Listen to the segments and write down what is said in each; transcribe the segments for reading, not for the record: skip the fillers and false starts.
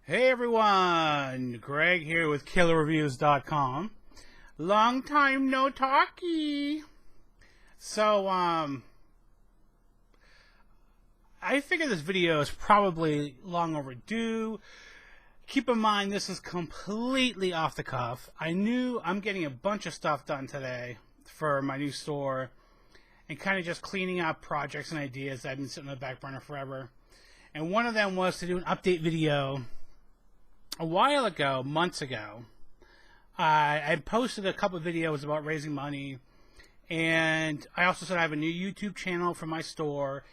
Hey everyone, Greg here with KillerReviews.com. Long time no talkie. So, I figure this video is probably long overdue. Keep in mind, this is completely off the cuff. I knew I'm getting a bunch of stuff done today for my new store and kind of just cleaning up projects and ideas that have been sitting on the back burner forever. And one of them was to do an update video. A while ago, months ago, I posted a couple of videos about raising money, and I also said I have a new YouTube channel for my store.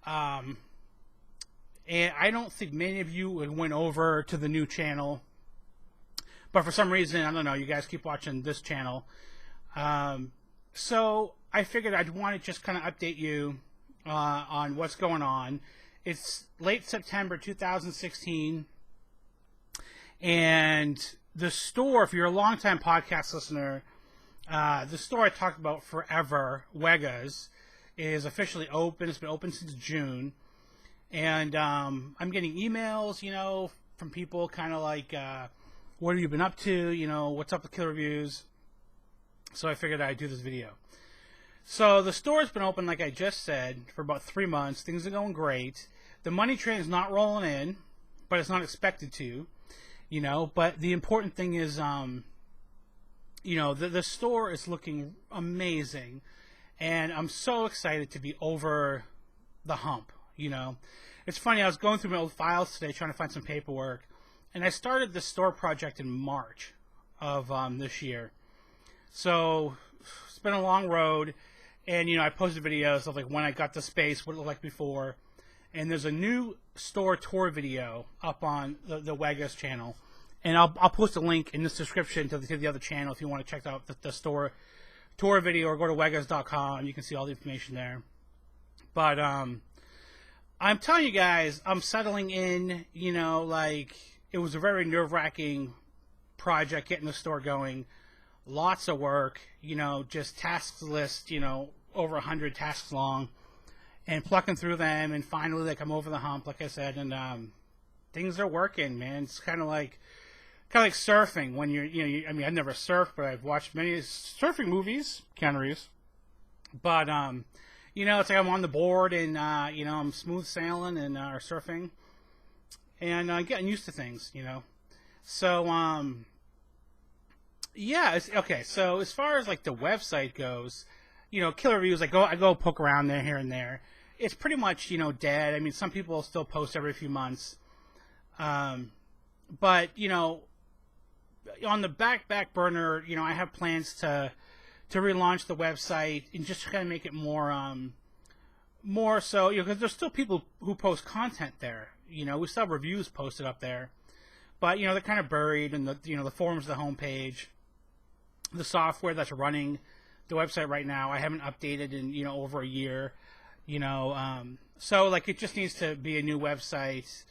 And I don't think many of you went over to the new channel, but for some reason, I don't know, you guys keep watching this channel. So I figured I'd want to just kind of update you on what's going on. It's late September 2016. And the store, if you're a longtime podcast listener, the store I talked about forever, Wegas, is officially open. It's been open since June. And I'm getting emails, from people kind of like, what have you been up to? What's up with Killer Reviews? So I figured I'd do this video. So the store's been open, like I just said, for about 3 months. Things are going great. The money train's not rolling in, but it's not expected to. But the important thing is, the store is looking amazing, and I'm so excited to be over the hump, It's funny, I was going through my old files today trying to find some paperwork, and I started the store project in March of this year. So it's been a long road, and, I posted videos of, like, when I got the space, what it looked like before. And there's a new store tour video up on the Wegas channel. And I'll post a link in this description to the other channel if you want to check out the store tour video, or go to Wegas.com. You can see all the information there. But I'm telling you guys, I'm settling in, it was a very nerve-wracking project getting the store going. Lots of work, just tasks list, over 100 tasks long. And plucking through them, and finally, I'm over the hump, like I said, and things are working, man. It's kind of like surfing when you're, I've never surfed, but I've watched many surfing movies, Keanu Reeves. But it's like I'm on the board, and I'm smooth sailing and surfing, and getting used to things, So yeah, okay. So as far as like the website goes, Killer Reviews, I go poke around there here and there. It's pretty much, dead. I mean, some people still post every few months. But, on the back burner, I have plans to relaunch the website and just kind of make it more so, because there's still people who post content there. We still have reviews posted up there. But, they're kind of buried in the forums, the homepage, the software that's running the website right now. I haven't updated in over a year, so like it just needs to be a new website,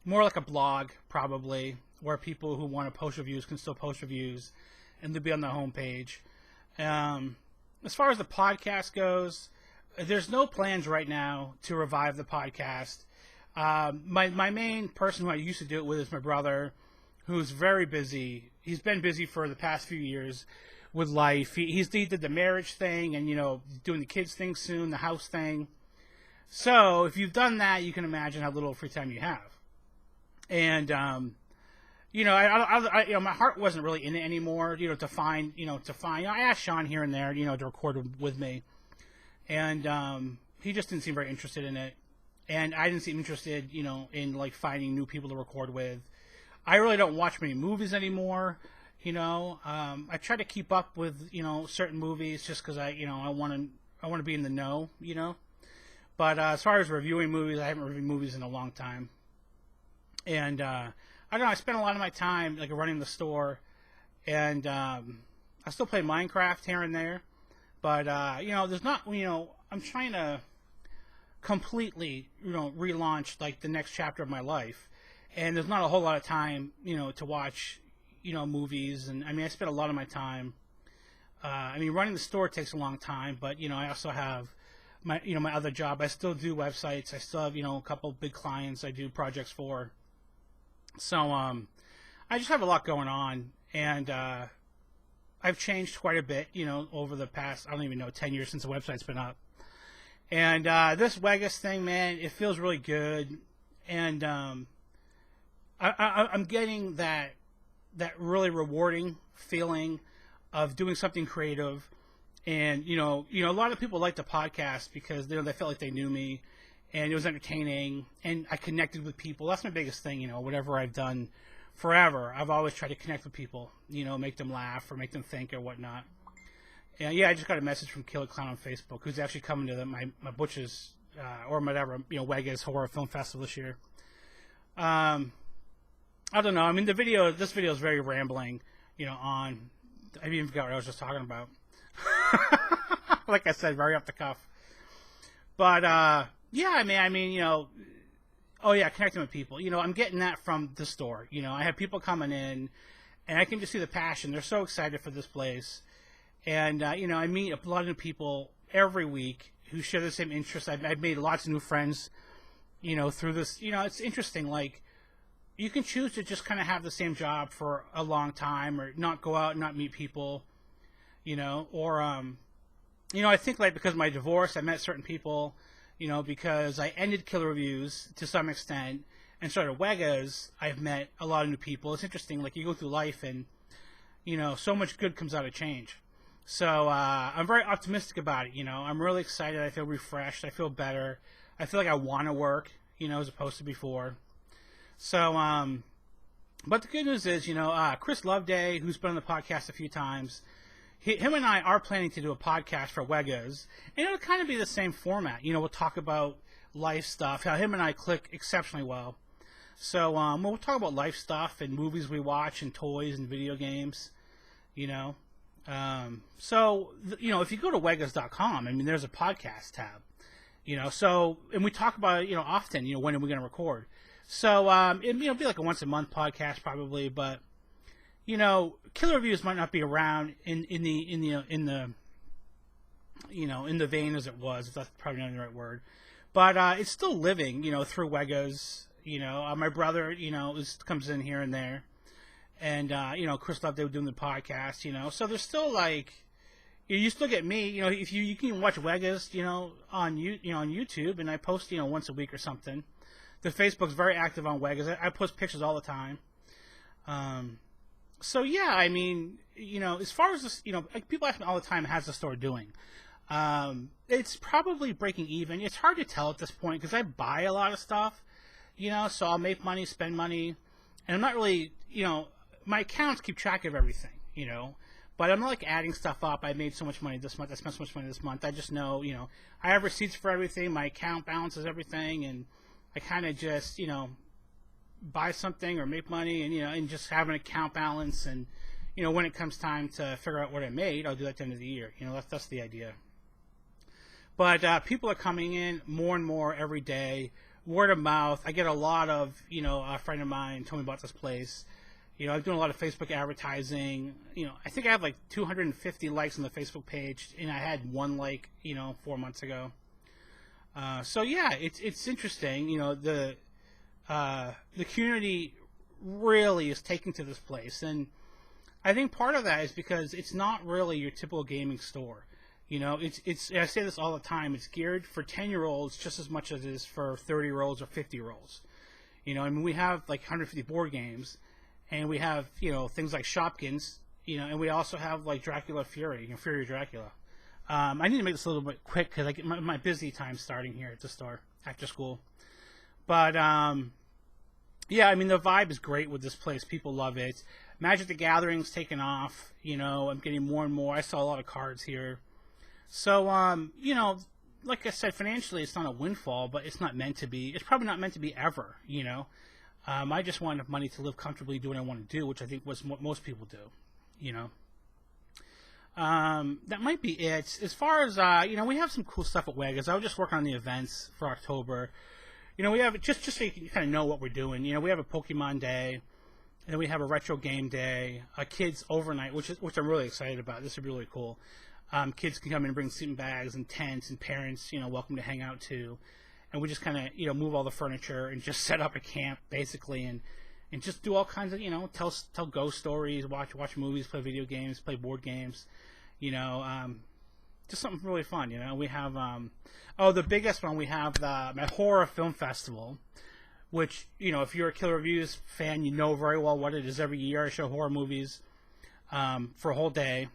more like a blog probably, where people who want to post reviews can still post reviews, and they'll be on the homepage. As far as the podcast goes, there's no plans right now to revive the podcast. My main person who I used to do it with is my brother, who's very busy. He's been busy for the past few years with life. He did the marriage thing, and doing the kids thing soon, the house thing. So if you've done that, you can imagine how little free time you have. And my heart wasn't really in it anymore. To find. I asked Sean here and there, to record with me, and he just didn't seem very interested in it, and I didn't seem interested, in like finding new people to record with. I really don't watch many movies anymore. I try to keep up with, certain movies just because I want to be in the know, But as far as reviewing movies, I haven't reviewed movies in a long time. And I don't know, I spend a lot of my time like running the store, and I still play Minecraft here and there. But there's not, I'm trying to completely, relaunch like the next chapter of my life, and there's not a whole lot of time, to watch movies. And I spend a lot of my time, running the store takes a long time, but I also have my my other job. I still do websites. I still have a couple big clients I do projects for, So I just have a lot going on, and I've changed quite a bit, over the past, I don't even know, 10 years since the website's been up. And this Wegus thing, man, it feels really good. And I'm getting that really rewarding feeling of doing something creative. And, a lot of people like the podcast because they felt like they knew me, and it was entertaining, and I connected with people. That's my biggest thing, whatever I've done forever. I've always tried to connect with people, make them laugh or make them think or whatnot. And yeah, I just got a message from Killer Clown on Facebook, who's actually coming to my Butch's, or whatever, Wegus Horror Film Festival this year. I don't know. I mean, this video is very rambling, I even forgot what I was just talking about. Like I said, very off the cuff. But, yeah, I mean, oh yeah, connecting with people. I'm getting that from the store. I have people coming in, and I can just see the passion. They're so excited for this place. And, I meet a lot of new people every week who share the same interests. I've made lots of new friends, through this. It's interesting. Like, you can choose to just kind of have the same job for a long time, or not go out and not meet people, or, I think, like, because of my divorce, I met certain people, because I ended Killer Reviews to some extent and started Wegus. I've met a lot of new people. It's interesting. Like, you go through life and, so much good comes out of change. So I'm very optimistic about it. I'm really excited. I feel refreshed. I feel better. I feel like I want to work, as opposed to before. So, but the good news is, Chris Loveday, who's been on the podcast a few times, him and I are planning to do a podcast for Wegus, and it'll kind of be the same format. We'll talk about life stuff. How him and I click exceptionally well. So we'll talk about life stuff and movies we watch and toys and video games. So if you go to Wegus.com, I mean, there's a podcast tab. So, and we talk about it, often. When are we going to record? So it'll be like a once a month podcast probably, but. Killer Reviews might not be around in the vein as it was. If that's probably not the right word, but it's still living. Through Wegus. My brother, comes in here and there, and Chris Loveday doing the podcast. So there's still like, you still get me. If you can watch Wegus, on YouTube, and I post once a week or something. The Facebook's very active on Wegus. I post pictures all the time. So yeah, I mean, as far as this, like people ask me all the time, how's the store doing? It's probably breaking even. It's hard to tell at this point because I buy a lot of stuff, so I'll make money, spend money, and I'm not really, my accounts keep track of everything, but I'm not like adding stuff up. I made so much money this month. I spent so much money this month. I just know, I have receipts for everything. My account balances everything, and I kind of just, buy something or make money and just have an account balance, and when it comes time to figure out what I made, I'll do that at the end of the year. That's the idea. But people are coming in more and more every day, word of mouth. I get a lot of a friend of mine told me about this place. I'm doing a lot of Facebook advertising. I think I have like 250 likes on the Facebook page, and I had 1 like 4 months ago. So yeah, it's interesting. The community really is taking to this place, and I think part of that is because it's not really your typical gaming store. It's I say this all the time. It's geared for 10-year-olds just as much as it is for 30-year-olds or 50-year-olds. I mean, we have like 150 board games, and we have things like Shopkins, and we also have like Dracula Fury, Fury Dracula. I need to make this a little bit quick because I get my busy time starting here at the store after school, but yeah, I mean, the vibe is great with this place. People love it. Magic the Gathering's taken off. I'm getting more and more. I saw a lot of cards here. So, like I said, financially, it's not a windfall, but it's not meant to be. It's probably not meant to be ever, I just want enough money to live comfortably, do what I want to do, which I think was what most people do, That might be it. As far as, we have some cool stuff at Wegus. I was just working on the events for October. We have just so you can kind of know what we're doing. We have a Pokemon Day, and then we have a retro game day, a kids overnight, which I'm really excited about. This would be really cool. Kids can come in and bring sleeping bags and tents, and parents, welcome to hang out too. And we just kind of, move all the furniture and just set up a camp basically, and and just do all kinds of, tell ghost stories, watch movies, play video games, play board games, just something really fun. We have the biggest one, we have my horror film festival, which, if you're a Killer Reviews fan, you know very well what it is. Every year I show horror movies for a whole day.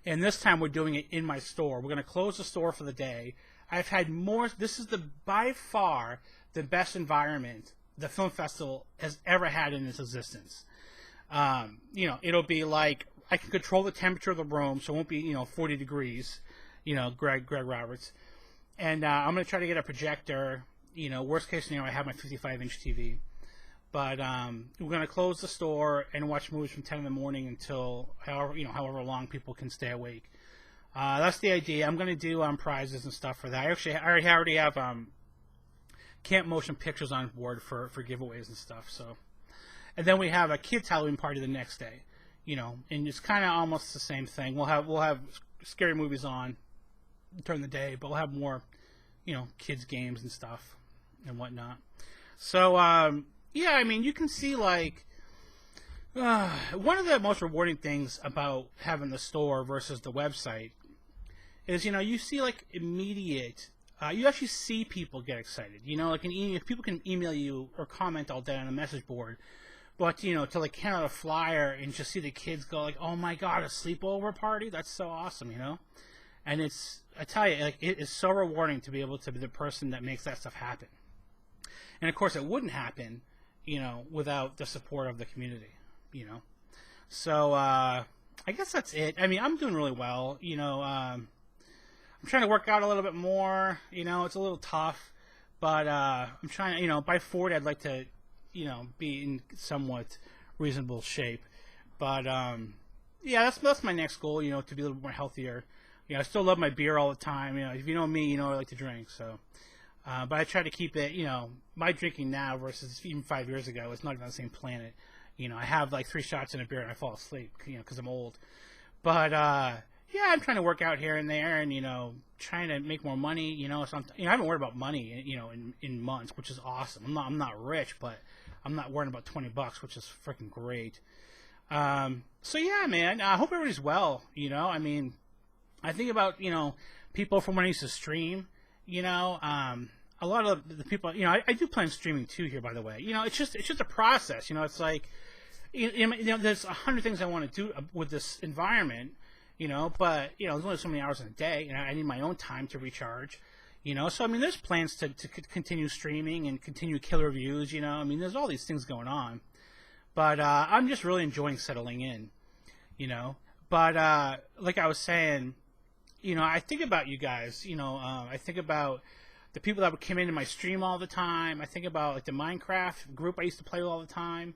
And this time we're doing it in my store. We're going to close the store for the day. I've had more. This is by far the best environment the film festival has ever had in its existence. It'll be like, I can control the temperature of the room, so it won't be, 40 degrees, Greg Roberts. And I'm going to try to get a projector. Worst case scenario, I have my 55-inch TV. But we're going to close the store and watch movies from 10 in the morning until however long people can stay awake. That's the idea. I'm going to do prizes and stuff for that. I already have Camp Motion Pictures on board for giveaways and stuff. So, and then we have a kids Halloween party the next day. And it's kind of almost the same thing. We'll have scary movies on during the day, but we'll have more, kids games and stuff and whatnot. So, yeah, you can see, like, one of the most rewarding things about having the store versus the website is, you see, like, immediate, you actually see people get excited. People can email you or comment all day on a message board, but, to, like, hand out a flyer and just see the kids go, like, oh, my God, a sleepover party? That's so awesome, And I tell you, like, it is so rewarding to be able to be the person that makes that stuff happen. And, of course, it wouldn't happen, without the support of the community, So, I guess that's it. I'm doing really well, I'm trying to work out a little bit more, it's a little tough, but, I'm trying to, by 40, I'd like to, be in somewhat reasonable shape. But, yeah, that's my next goal, to be a little more healthier. I still love my beer all the time. If you know me, I like to drink, so. But I try to keep it, my drinking now versus even 5 years ago, it's not even on the same planet. I have like 3 shots in a beer and I fall asleep, because I'm old. But, yeah, I'm trying to work out here and there and, trying to make more money, so I haven't worried about money, in months, which is awesome. I'm not rich, but I'm not worrying about $20, which is freaking great. So yeah, man, I hope everybody's well, I think about, people from when I used to stream, a lot of the people, I do plan streaming too here, by the way. It's just a process. It's like, there's 100 things I want to do with this environment, but there's only so many hours in a day, and I need my own time to recharge, So there's plans to continue streaming and continue Killer Reviews, there's all these things going on, but I'm just really enjoying settling in, But like I was saying, I think about you guys, I think about the people that would come into my stream all the time. I think about, like, the Minecraft group I used to play with all the time.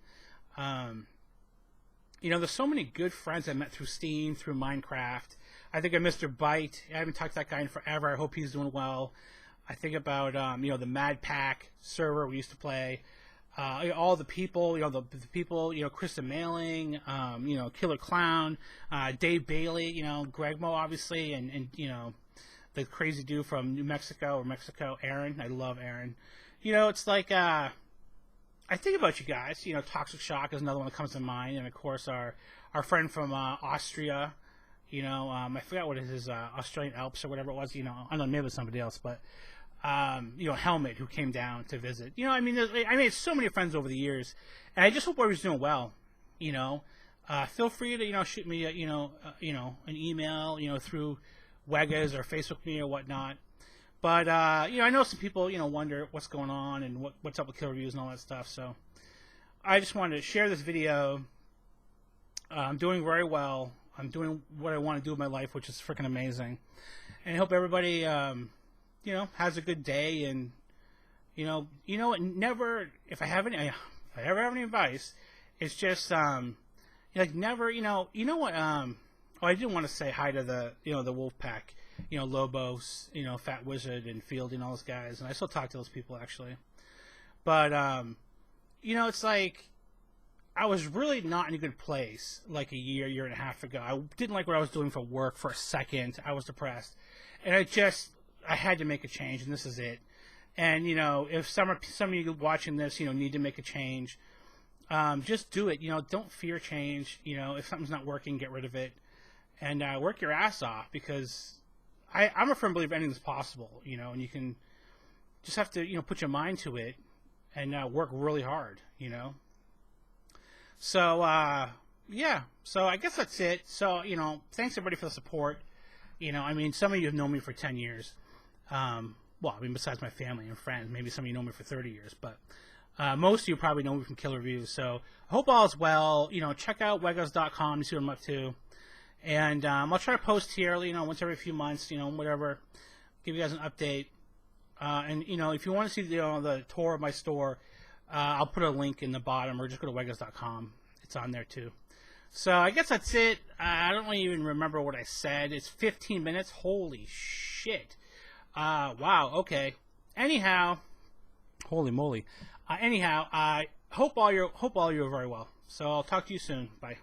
There's so many good friends I met through Steam, through Minecraft. I think of Mr. Byte. I haven't talked to that guy in forever. I hope he's doing well. I think about, the Mad Pack server we used to play. All the people, the people, Krista Mailing, Killer Clown, Dave Bailey, Gregmo, obviously, and the crazy dude from New Mexico, Aaron. I love Aaron. It's like, I think about you guys, Toxic Shock is another one that comes to mind, and of course our friend from Austria, I forgot what it is, Australian Alps or whatever it was, I don't know, maybe it was somebody else, but Helmet, who came down to visit. I made so many friends over the years, and I just hope everybody's doing well. Feel free to shoot me an email through Wegas or Facebook me or whatnot. But I know some people wonder what's going on and what's up with Killer Reviews and all that stuff. So I just wanted to share this video. I'm doing very well. I'm doing what I want to do with my life, which is freaking amazing. And I hope everybody has a good day, and never, if I ever have any advice, it's just never, what, I didn't want to say hi to the the Wolfpack, Lobos, Fat Wizard and Field and all those guys, and I still talk to those people actually, but it's like I was really not in a good place like a year and a half ago. I didn't like what I was doing for work for a second. I was depressed, and I had to make a change, and this is it. And if some of you watching this, need to make a change, just do it. Don't fear change. If something's not working, get rid of it, and work your ass off, because I'm a firm believer anything's possible. And you can just have to put your mind to it and work really hard. So yeah. So I guess that's it. So thanks everybody for the support. Some of you have known me for 10 years. Besides my family and friends, maybe some of you know me for 30 years, but most of you probably know me from Killer Reviews. So I hope all is well. Check out Wegos.com to see what I'm up to. And I'll try to post here, once every few months, whatever. Give you guys an update. And if you want to see the tour of my store, I'll put a link in the bottom, or just go to Wegos.com. It's on there too. So I guess that's it. I don't really even remember what I said. It's 15 minutes. Holy shit. Wow. Okay. Anyhow, holy moly. I hope all you are very well. So I'll talk to you soon. Bye.